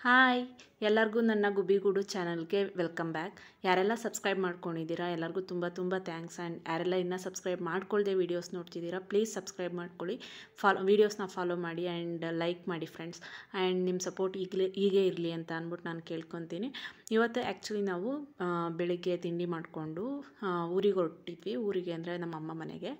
Hi ಎಲ್ಲರಿಗೂ ನನ್ನ ಗುಬ್ಬಿಗೂಡು ಚಾನಲ್ಗೆ ವೆಲ್ಕಮ್ ಬ್ಯಾಕ್. ಯಾರೆಲ್ಲ ಸಬ್ಸ್ಕ್ರೈಬ್ ಮಾಡ್ಕೊಂಡಿದ್ದೀರಾ ಎಲ್ಲರಿಗೂ ತುಂಬ ಥ್ಯಾಂಕ್ಸ್. ಆ್ಯಂಡ್ ಯಾರೆಲ್ಲ ಇನ್ನೂ ಸಬ್ಸ್ಕ್ರೈಬ್ ಮಾಡ್ಕೊಳ್ದೆ ವೀಡಿಯೋಸ್ ನೋಡ್ತಿದ್ದೀರಾ ಪ್ಲೀಸ್ ಸಬ್ಸ್ಕ್ರೈಬ್ ಮಾಡ್ಕೊಳ್ಳಿ, ವೀಡಿಯೋಸ್ನ ಫಾಲೋ ಮಾಡಿ ಆ್ಯಂಡ್ ಲೈಕ್ ಮಾಡಿ ಫ್ರೆಂಡ್ಸ್. ಆ್ಯಂಡ್ ನಿಮ್ಮ ಸಪೋರ್ಟ್ ಹೀಗೆ ಇರಲಿ ಅಂತ ಅಂದ್ಬಿಟ್ಟು ನಾನು ಕೇಳ್ಕೊತೀನಿ. ಇವತ್ತು ಆ್ಯಕ್ಚುಲಿ ನಾವು ಬೆಳಿಗ್ಗೆ ತಿಂಡಿ ಮಾಡಿಕೊಂಡು ಊರಿಗೆ ಹೊರಟಿದ್ವಿ. ಊರಿಗೆ ಅಂದರೆ ನಮ್ಮ ಅಮ್ಮ ಮನೆಗೆ.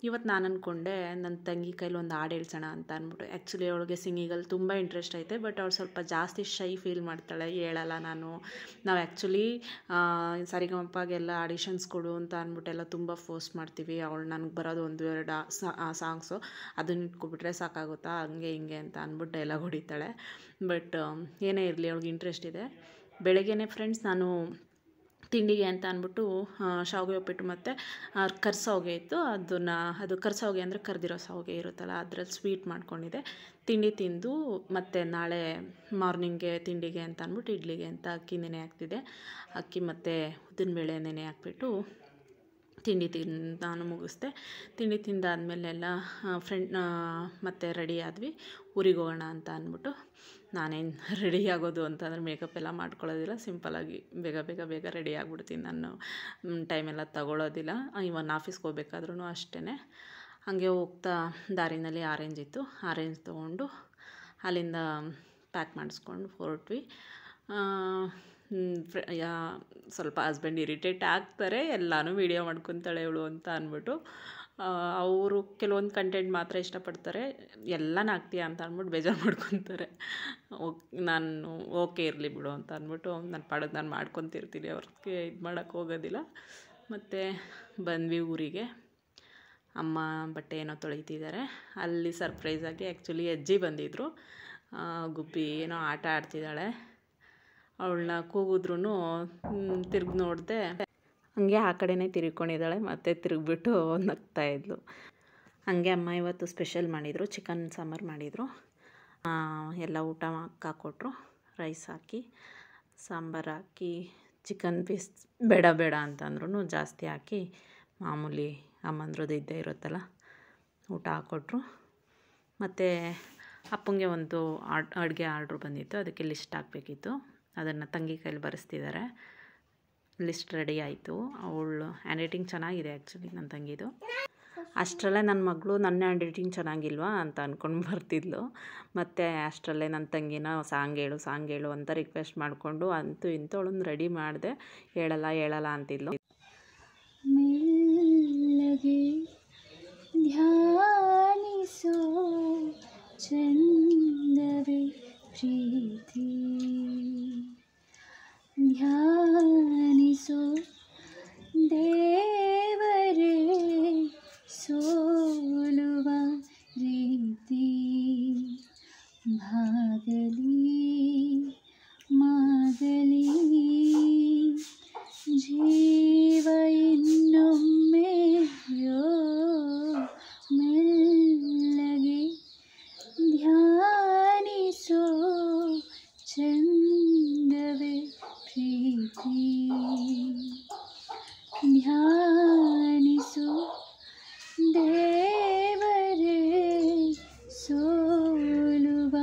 ಇವತ್ತು ನಾನು ಅಂದ್ಕೊಂಡೆ ನನ್ನ ತಂಗಿ ಕೈಲಿ ಒಂದು ಹಾಡು ಹೇಳ್ಸೋಣ ಅಂತ ಅಂದ್ಬಿಟ್ಟು. ಆ್ಯಕ್ಚುಲಿ ಅವಳಿಗೆ ಸಿಂಗಿಂಗಲ್ಲಿ ತುಂಬ ಇಂಟ್ರೆಸ್ಟ್ ಐತೆ, ಬಟ್ ಅವಳು ಸ್ವಲ್ಪ ಜಾಸ್ತಿ ಶೈ ಫೀಲ್ ಮಾಡ್ತಾಳೆ, ಹೇಳಲ್ಲ. ನಾವು ಆ್ಯಕ್ಚುಲಿ ಸರಿಗಮಪಗೆಲ್ಲ ಆಡಿಷನ್ಸ್ ಕೊಡು ಅಂತ ಅಂದ್ಬಿಟ್ಟೆಲ್ಲ ತುಂಬ ಫೋರ್ಸ್ ಮಾಡ್ತೀವಿ. ಅವಳು ನನಗೆ ಬರೋದು 1-2 ಸಾಂಗ್ಸು, ಅದನ್ನ ಇಟ್ಕೊಬಿಟ್ರೆ ಸಾಕಾಗುತ್ತಾ, ಹಂಗೆ ಹಿಂಗೆ ಅಂತ ಅಂದ್ಬಿಟ್ಟು ಡೈಲಾಗ್ ಹೊಡಿತಾಳೆ. ಬಟ್ ಏನೇ ಇರಲಿ ಅವಳಿಗೆ ಇಂಟ್ರೆಸ್ಟ್ ಇದೆ. ಬೆಳಗ್ಗೆನೇ ಫ್ರೆಂಡ್ಸ್ ನಾನು ತಿಂಡಿಗೆ ಅಂತ ಅಂದ್ಬಿಟ್ಟು ಶಾವಿಗೆ ಉಪ್ಪಿಟ್ಟು ಮತ್ತು ಕರ್ಸೋಗೆ ಇತ್ತು, ಅದು ಕರ್ಸೋಗೆ ಅಂದರೆ ಕರ್ದಿರೋ ಶಾವಿಗೆ ಇರುತ್ತಲ್ಲ, ಅದ್ರಲ್ಲಿ ಸ್ವೀಟ್ ಮಾಡ್ಕೊಂಡಿದ್ದೆ. ತಿಂಡಿ ತಿಂದು ಮತ್ತು ನಾಳೆ ಮಾರ್ನಿಂಗ್ಗೆ ತಿಂಡಿಗೆ ಅಂತ ಅಂದ್ಬಿಟ್ಟು ಇಡ್ಲಿಗೆ ಅಂತ ಅಕ್ಕಿ ನೆನೆ ಹಾಕ್ತಿದ್ದೆ. ಅಕ್ಕಿ ಮತ್ತು ಉದ್ದಿನಬೇಳೆ ನೆನೆ ಹಾಕ್ಬಿಟ್ಟು ತಿಂಡಿ ನಾನು ಮುಗಿಸ್ದೆ. ತಿಂಡಿ ತಿಂದಾದ್ಮೇಲೆಲ್ಲ ಮತ್ತೆ ರೆಡಿ ಆದ್ವಿ, ಊರಿಗೆ ಹೋಗೋಣ ಅಂತ ಅಂದ್ಬಿಟ್ಟು. ನಾನೇನು ರೆಡಿ ಆಗೋದು ಅಂತಂದರೆ ಮೇಕಪ್ ಎಲ್ಲ ಮಾಡ್ಕೊಳ್ಳೋದಿಲ್ಲ, ಸಿಂಪಲಾಗಿ ಬೇಗ ರೆಡಿ ಆಗಿಬಿಡ್ತೀನಿ. ನಾನು ಟೈಮೆಲ್ಲ ತಗೊಳ್ಳೋದಿಲ್ಲ. ಇವನ್ ಆಫೀಸ್ಗೆ ಹೋಗ್ಬೇಕಾದ್ರೂ ಅಷ್ಟೇ. ಹಾಗೆ ಹೋಗ್ತಾ ದಾರಿನಲ್ಲಿ ಆರೆಂಜ್ ಇತ್ತು, ಆರೆಂಜ್ ತೊಗೊಂಡು ಅಲ್ಲಿಂದ ಪ್ಯಾಕ್ ಮಾಡಿಸ್ಕೊಂಡು ಹೊರಟ್ವಿ. ಸ್ವಲ್ಪ ಹಸ್ಬೆಂಡ್ ಇರಿಟೇಟ್ ಆಗ್ತಾರೆ, ಎಲ್ಲನೂ ವೀಡಿಯೋ ಮಾಡ್ಕೊತಾಳೆ ಇವಳು ಅಂತ ಅಂದ್ಬಿಟ್ಟು. ಅವರು ಕೆಲವೊಂದು ಕಂಟೆಂಟ್ ಮಾತ್ರ ಇಷ್ಟಪಡ್ತಾರೆ, ಎಲ್ಲನೂ ಹಾಕ್ತೀಯ ಅಂತ ಅಂದ್ಬಿಟ್ಟು ಬೇಜಾರು ಮಾಡ್ಕೊತಾರೆ. ನಾನು ಓಕೆ ಇರಲಿ ಬಿಡು ಅಂತ ಅಂದ್ಬಿಟ್ಟು ನನ್ನ ಪಾಡಿಗೆ ನಾನು ಮಾಡ್ಕೊತಿರ್ತೀನಿ, ಅವ್ರಿಗೆ ಇದು ಮಾಡೋಕ್ಕೆ ಹೋಗೋದಿಲ್ಲ. ಮತ್ತು ಬಂದ್ವಿ ಊರಿಗೆ. ಅಮ್ಮ ಬಟ್ಟೆ ಏನೋ ತೊಳಿತಿದ್ದಾರೆ. ಅಲ್ಲಿ ಸರ್ಪ್ರೈಸಾಗಿ ಆ್ಯಕ್ಚುಲಿ ಅಜ್ಜಿ ಬಂದಿದ್ದರು. ಗುಬ್ಬಿ ಏನೋ ಆಟ ಆಡ್ತಿದ್ದಾಳೆ. ಅವಳನ್ನ ಕೂಗಿದ್ರೂ ತಿರ್ಗಿ ನೋಡಿದೆ, ಹಂಗೆ ಆ ಕಡೆನೇ ತಿರ್ಕೊಂಡಿದ್ದಾಳೆ. ಮತ್ತು ತಿರುಗಿಬಿಟ್ಟು ನಗ್ತಾಯಿದ್ಲು. ಹಂಗೆ ಅಮ್ಮ ಇವತ್ತು ಸ್ಪೆಷಲ್ ಮಾಡಿದರು, ಚಿಕನ್ ಸಾಂಬಾರು ಮಾಡಿದರು. ಎಲ್ಲ ಊಟ ಹಾಕ್ಕೊಟ್ರು, ರೈಸ್ ಹಾಕಿ ಸಾಂಬಾರು ಹಾಕಿ, ಚಿಕನ್ ಪೀಸ್ ಬೇಡ ಅಂತಂದ್ರೂ ಜಾಸ್ತಿ ಹಾಕಿ, ಮಾಮೂಲಿ ಅಮ್ಮಂದ್ರದ್ದು ಇದ್ದೇ ಇರುತ್ತಲ್ಲ, ಊಟ ಹಾಕ್ಕೊಟ್ರು. ಮತ್ತು ಅಪ್ಪಂಗೆ ಒಂದು ಅಡುಗೆ ಆರ್ಡ್ರ್ ಬಂದಿತ್ತು, ಅದಕ್ಕೆ ಲಿಸ್ಟ್ ಹಾಕಬೇಕಿತ್ತು. ಅದನ್ನು ತಂಗಿ ಕೈಲಿ ಬರೆಸ್ತಿದ್ದಾರೆ. ಲಿಸ್ಟ್ ರೆಡಿ ಆಯಿತು. ಅವಳು ಹ್ಯಾಂಡ್ ರೈಟಿಂಗ್ ಚೆನ್ನಾಗಿದೆ ಆ್ಯಕ್ಚುಲಿ ನನ್ನ ತಂಗಿದು. ಅಷ್ಟರಲ್ಲೇ ನನ್ನ ಮಗಳು ನನ್ನ ಹ್ಯಾಂಡ್ ರೈಟಿಂಗ್ ಚೆನ್ನಾಗಿಲ್ವಾ ಅಂತ ಅಂದ್ಕೊಂಡು ಬರ್ತಿದ್ಲು. ಮತ್ತು ಅಷ್ಟರಲ್ಲೇ ನನ್ನ ತಂಗಿನ ಸಾಂಗ್ ಹೇಳು ಅಂತ ರಿಕ್ವೆಸ್ಟ್ ಮಾಡಿಕೊಂಡು ಅಂತೂ ಇಂತೂ ಅವಳನ್ನು ರೆಡಿ ಮಾಡಿದೆ. ಹೇಳಲ್ಲ ಅಂತಿದ್ಲು. ಮೆಲ್ಲಗೆ ಧ್ಯಾನಿಸೋ ಚಂದವೇ ಪ್ರೀತಿ, ಧ್ಯಾನಿಸೋ ದೇವರೇ ಸೋಲುವ ರೀತಿ, ಭಾಗಲಿ ಮಾಗಲಿ ಜೀವ ಇನ್ನೊಮ್ಮೆಯೋ, ಮೆಲ್ಲಗೆ ಧ್ಯಾನಿಸೋ ಚಂದವೇ ಪ್ರೀತಿ, ಧ್ಯಾನಿಸೋ ದೇವರೇ ಸೋಲುವ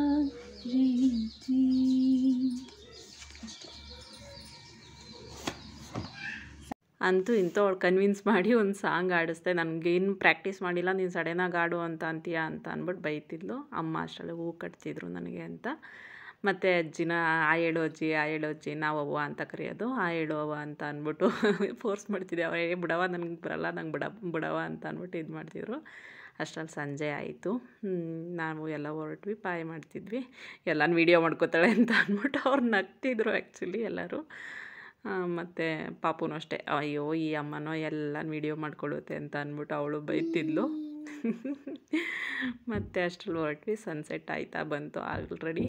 ರೀತಿ. ಅಂತೂ ಇಂತೂ ಅವಳು ಕನ್ವಿನ್ಸ್ ಮಾಡಿ ಒಂದು ಸಾಂಗ್ ಆಡಿಸ್ದೆ. ನನಗೇನು ಪ್ರಾಕ್ಟೀಸ್ ಮಾಡಿಲ್ಲ, ನೀನು ಸಡನ್ನಾಗಿ ಆಡು ಅಂತ ಅಂತೀಯ ಅಂತ ಅಂದ್ಬಿಟ್ಟು ಬೈತಿದ್ಲು. ಅಮ್ಮ ಅಷ್ಟರಲ್ಲಿ ಹೂ ಕಟ್ತಿದ್ರು ನನಗೆ ಅಂತ. ಮತ್ತು ಅಜ್ಜಿನ ಆ ಹೇಳು ಅಜ್ಜಿ ನಾವು ಅವ್ವ ಅಂತ ಕರೆಯೋದು, ಆ ಹೇಳು ಅವ್ವ ಅಂತ ಅಂದ್ಬಿಟ್ಟು ಫೋರ್ಸ್ ಮಾಡ್ತಿದ್ದೆ. ಅವರೇ ಬಿಡವ, ನನಗೆ ಬರಲ್ಲ, ನಂಗೆ ಬಿಡವ ಅಂತ ಅಂದ್ಬಿಟ್ಟು ಇದು ಮಾಡ್ತಿದ್ರು. ಅಷ್ಟರಲ್ಲಿ ಸಂಜೆ ಆಯಿತು. ನಾವು ಎಲ್ಲ ಹೊರಟ್ವಿ, ಪಾಯ್ ಮಾಡ್ತಿದ್ವಿ. ಎಲ್ಲನೂ ವೀಡಿಯೋ ಮಾಡ್ಕೋತಾಳೆ ಅಂತ ಅಂದ್ಬಿಟ್ಟು ಅವ್ರು ನಗ್ತಿದ್ರು ಆ್ಯಕ್ಚುಲಿ ಎಲ್ಲರೂ. ಮತ್ತು ಪಾಪುನೂ ಅಷ್ಟೇ, ಅಯ್ಯೋ ಈ ಅಮ್ಮನೋ ಎಲ್ಲನೂ ವೀಡಿಯೋ ಮಾಡ್ಕೊಳ್ಳುತ್ತೆ ಅಂತ ಅಂದ್ಬಿಟ್ಟು ಅವಳು ಬೈತಿದ್ಲು. ಮತ್ತು ಅಷ್ಟರಲ್ಲಿ ಹೊರಟ್ವಿ. ಸನ್ಸೆಟ್ ಆಯ್ತಾ ಬಂತು ಆಲ್ರೆಡಿ.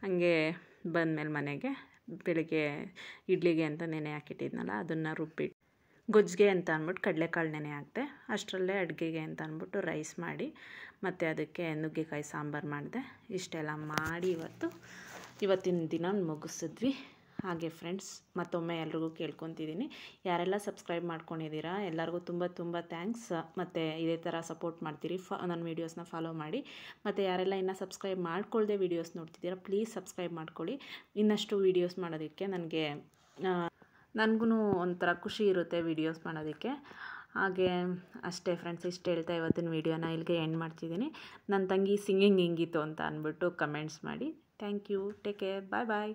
ಹಾಗೆ ಬಂದಮೇಲೆ ಮನೆಗೆ ಬೆಳಿಗ್ಗೆ ಇಡ್ಲಿಗೆ ಅಂತ ನೆನೆ ಹಾಕಿಟ್ಟಿದ್ನಲ್ಲ, ಅದನ್ನು ರುಬ್ಬಿಟ್ಟು ಗೊಜ್ಜಿಗೆ ಅಂತ ಅಂದ್ಬಿಟ್ಟು ಕಡಲೆಕಾಳು ನೆನೆ ಹಾಕಿದೆ. ಅಷ್ಟರಲ್ಲೇ ಅಡುಗೆಗೆ ಅಂತ ಅಂದ್ಬಿಟ್ಟು ರೈಸ್ ಮಾಡಿ, ಮತ್ತು ಅದಕ್ಕೆ ನುಗ್ಗೆಕಾಯಿ ಸಾಂಬಾರು ಮಾಡಿದೆ. ಇಷ್ಟೆಲ್ಲ ಮಾಡಿ ಇವತ್ತಿನ ದಿನ ಮುಗಿಸಿದ್ವಿ. ಹಾಗೆ ಫ್ರೆಂಡ್ಸ್ ಮತ್ತೊಮ್ಮೆ ಎಲ್ರಿಗೂ ಕೇಳ್ಕೊತಿದ್ದೀನಿ, ಯಾರೆಲ್ಲ ಸಬ್ಸ್ಕ್ರೈಬ್ ಮಾಡ್ಕೊಂಡಿದ್ದೀರಾ ಎಲ್ಲರಿಗೂ ತುಂಬ ತುಂಬ ಥ್ಯಾಂಕ್ಸ್. ಮತ್ತು ಇದೇ ಥರ ಸಪೋರ್ಟ್ ಮಾಡ್ತೀರಿ, ನನ್ನ ವೀಡಿಯೋಸ್ನ ಫಾಲೋ ಮಾಡಿ. ಮತ್ತು ಯಾರೆಲ್ಲ ಇನ್ನೂ ಸಬ್ಸ್ಕ್ರೈಬ್ ಮಾಡ್ಕೊಳ್ಳದೆ ವೀಡಿಯೋಸ್ ನೋಡ್ತಿದ್ದೀರಾ ಪ್ಲೀಸ್ ಸಬ್ಸ್ಕ್ರೈಬ್ ಮಾಡ್ಕೊಳ್ಳಿ. ಇನ್ನಷ್ಟು ವೀಡಿಯೋಸ್ ಮಾಡೋದಕ್ಕೆ ನನಗೂ ಒಂಥರ ಖುಷಿ ಇರುತ್ತೆ ವೀಡಿಯೋಸ್ ಮಾಡೋದಕ್ಕೆ. ಹಾಗೆ ಅಷ್ಟೇ ಫ್ರೆಂಡ್ಸ್, ಇಷ್ಟು ಹೇಳ್ತಾ ಇವತ್ತಿನ ವೀಡಿಯೋನ ಇಲ್ಲಿಗೆ ಎಂಡ್ ಮಾಡ್ತಿದ್ದೀನಿ. ನನ್ನ ತಂಗಿ ಸಿಂಗಿಂಗ್ ಹಿಂಗಿತ್ತು ಅಂತ ಅಂದ್ಬಿಟ್ಟು ಕಮೆಂಟ್ಸ್ ಮಾಡಿ. Thank you, take care, bye bye.